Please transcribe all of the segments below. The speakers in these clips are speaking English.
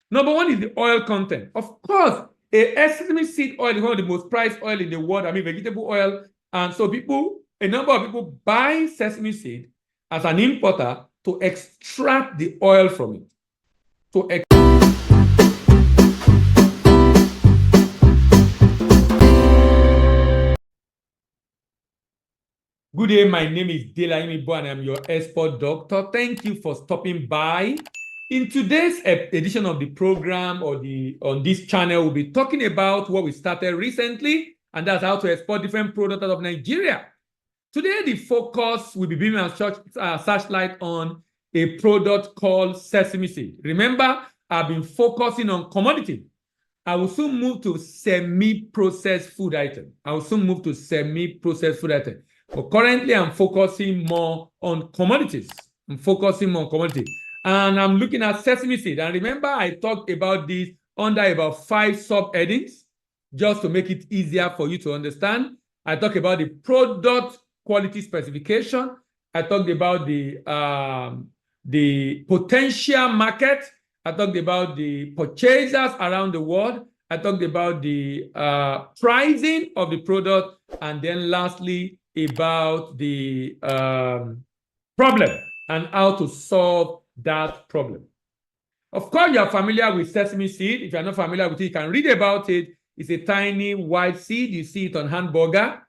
Number one is the oil content. Of course, a sesame seed oil is one of the most prized oil in the world. I mean, vegetable oil. And so a number of people buy sesame seed as an importer to extract the oil from it. Good day, my name is Dela Imibo and I'm your expert doctor. Thank you for stopping by. In today's edition of the program on this channel, we'll be talking about what we started recently, and that's how to export different products out of Nigeria. Today, the focus will be being a searchlight on a product called sesame seed. Remember, I've been focusing on commodity. I will soon move to semi-processed food item. But currently, I'm focusing more on commodities. And I'm looking at sesame seed. And remember, I talked about this under about 5 sub-headings, just to make it easier for you to understand. I talked about the product quality specification. I talked about the potential market. I talked about the purchasers around the world. I talked about the pricing of the product. And then lastly, about the problem and how to solve that problem. Of course, you are familiar with sesame seed. If you are not familiar with it, you can read about it. It's a tiny white seed. You see it on hamburger.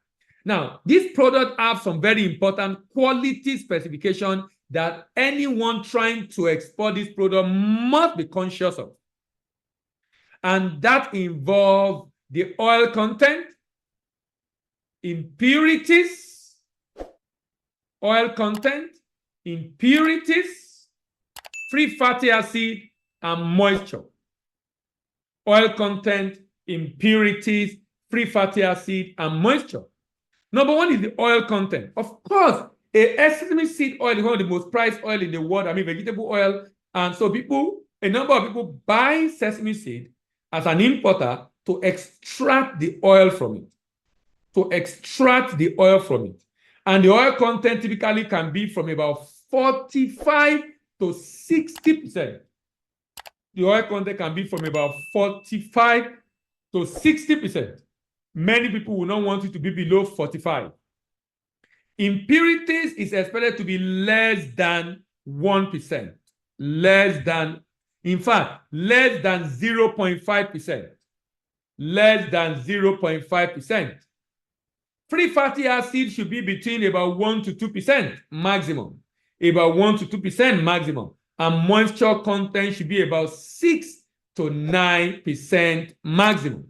Now, this product has some very important quality specification that anyone trying to export this product must be conscious of. And that involves the oil content, impurities, free fatty acid, and moisture. Oil content, impurities, free fatty acid, and moisture. Number one is the oil content. Of course, a sesame seed oil is one of the most prized oil in the world. I mean, vegetable oil. And so a number of people buy sesame seed as an importer to extract the oil from it. And the oil content typically can be from about 45 to 60%. The oil content can be from about 45 to 60%. Many people will not want it to be below 45. Impurities is expected to be less than 1%. Less than 0.5%. Less than 0.5%. Free fatty acid should be between about 1 to 2% maximum. And moisture content should be about 6 to 9% maximum.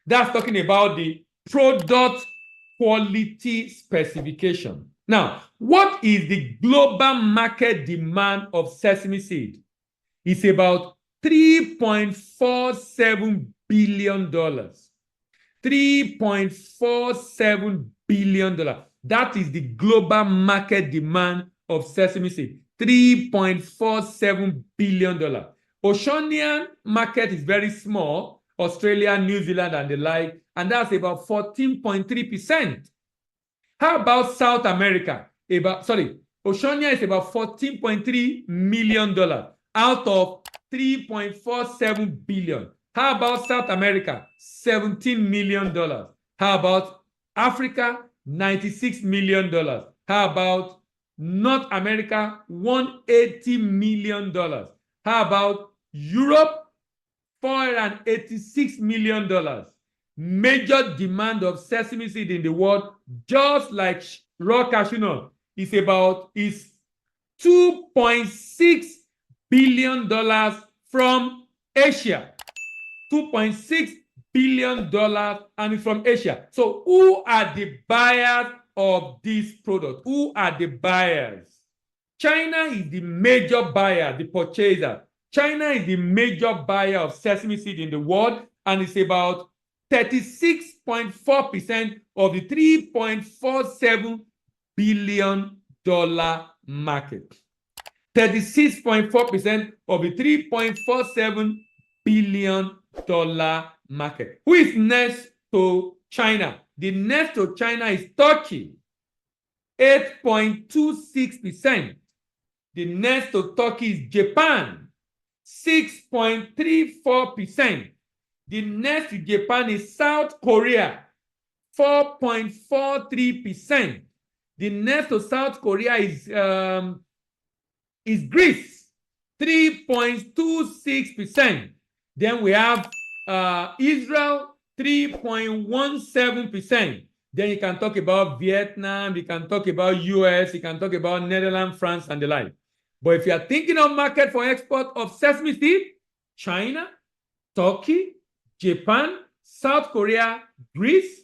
That's talking about the product quality specification. Now, what is the global market demand of sesame seed? It's about $3.47 billion. $3.47 billion. That is the global market demand of sesame seed. $3.47 billion. Oceanian market is very small. Australia, New Zealand, and the like, and that's about 14.3%. How about South America? Oceania is about $14.3 million out of $3.47 billion. How about South America? $17 million. How about Africa? $96 million. How about North America? $180 million. How about Europe? $486 million. Major demand of sesame seed in the world, just like raw cashew nut, is $2.6 billion from Asia. $2.6 billion and it's from Asia. So who are the buyers of this product? Who are the buyers? China is the major buyer, the purchaser. China is the major buyer of sesame seed in the world, and it's about 36.4% of the $3.47 billion market. 36.4% of the $3.47 billion market. Who is next to China? The next to China is Turkey, 8.26%. The next to Turkey is Japan, 6.34%. The next to Japan is South Korea, 4.43%. The next to South Korea is Greece, 3.26%. Then we have Israel, 3.17%. Then you can talk about Vietnam, you can talk about US, you can talk about Netherlands, France, and the like. But if you are thinking of market for export of sesame seed, China, Turkey, Japan, South Korea, Greece,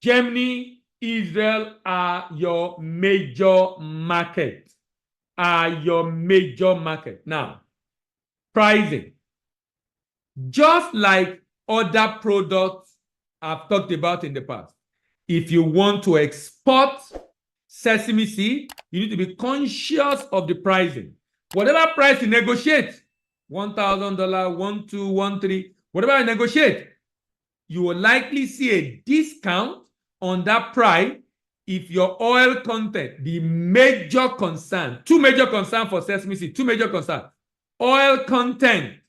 Germany, Israel are your major market. Now, pricing. Just like other products I've talked about in the past, if you want to export sesame seed, you need to be conscious of the pricing. Whatever price you negotiate, $1,000, $1,200, $1,300, whatever you negotiate, you will likely see a discount on that price if your oil content, the major concern, two major concerns for sesame seed, two major concerns, oil content,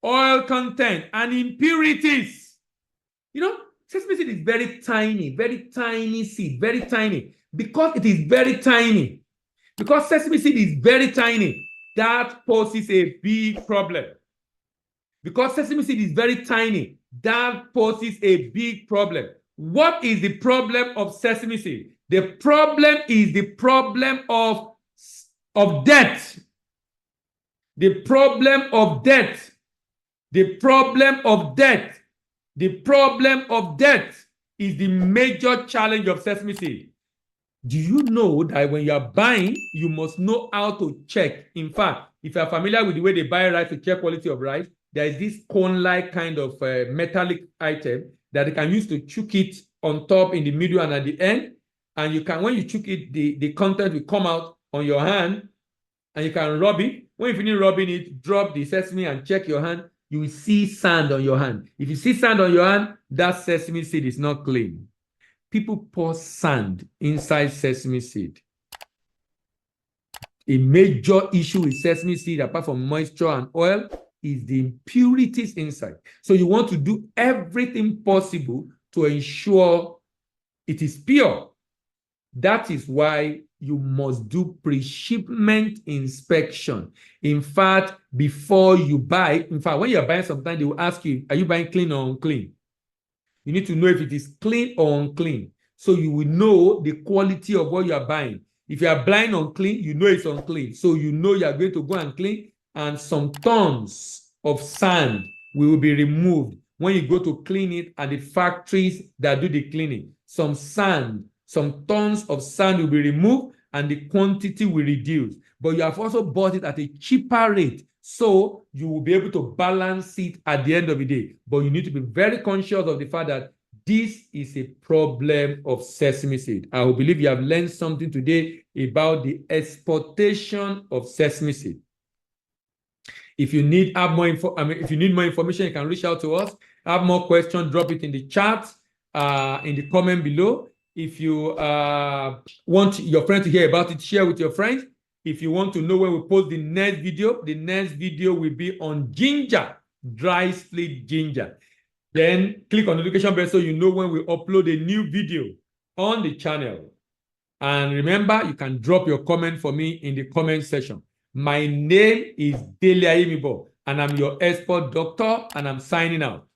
and impurities. You know, sesame seed is very tiny seed, very tiny. Because it is very tiny, because sesame seed is very tiny, that poses a big problem. Because sesame seed is very tiny, that poses a big problem. What is the problem of sesame seed? The problem is the problem of debt. The problem of debt. The problem of debt. The problem of debt is the major challenge of sesame seed. Do you know that when you are buying, you must know how to check? In fact, if you are familiar with the way they buy rice to check quality of rice, there is this cone-like kind of metallic item that they can use to chook it on top, in the middle, and at the end. And you can, when you chook it, the content will come out on your hand, and you can rub it. When you finish rubbing it, drop the sesame and check your hand. You will see sand on your hand. If you see sand on your hand, that sesame seed is not clean. People pour sand inside sesame seed. A major issue with sesame seed, apart from moisture and oil, is the impurities inside. So you want to do everything possible to ensure it is pure. That is why you must do pre-shipment inspection. In fact, before you buy, when you're buying, sometimes they will ask you, are you buying clean or unclean? You need to know if it is clean or unclean. So you will know the quality of what you are buying. If you are buying unclean, you know it's unclean. So you know you are going to go and clean, and some tons of sand will be removed when you go to clean it at the factories that do the cleaning. Some tons of sand will be removed, and the quantity will reduce. But you have also bought it at a cheaper rate, so you will be able to balance it at the end of the day. But you need to be very conscious of the fact that this is a problem of sesame seed. I will believe you have learned something today about the exportation of sesame seed. If you need more information, you can reach out to us. Have more questions, drop it in the chat, in the comment below. If you want your friend to hear about it, share with your friends. If you want to know when we post the next video will be on ginger, dry split ginger. Then click on the notification bell so you know when we upload a new video on the channel. And remember, you can drop your comment for me in the comment section. My name is Dele Ayimibo, and I'm your expert doctor, and I'm signing out.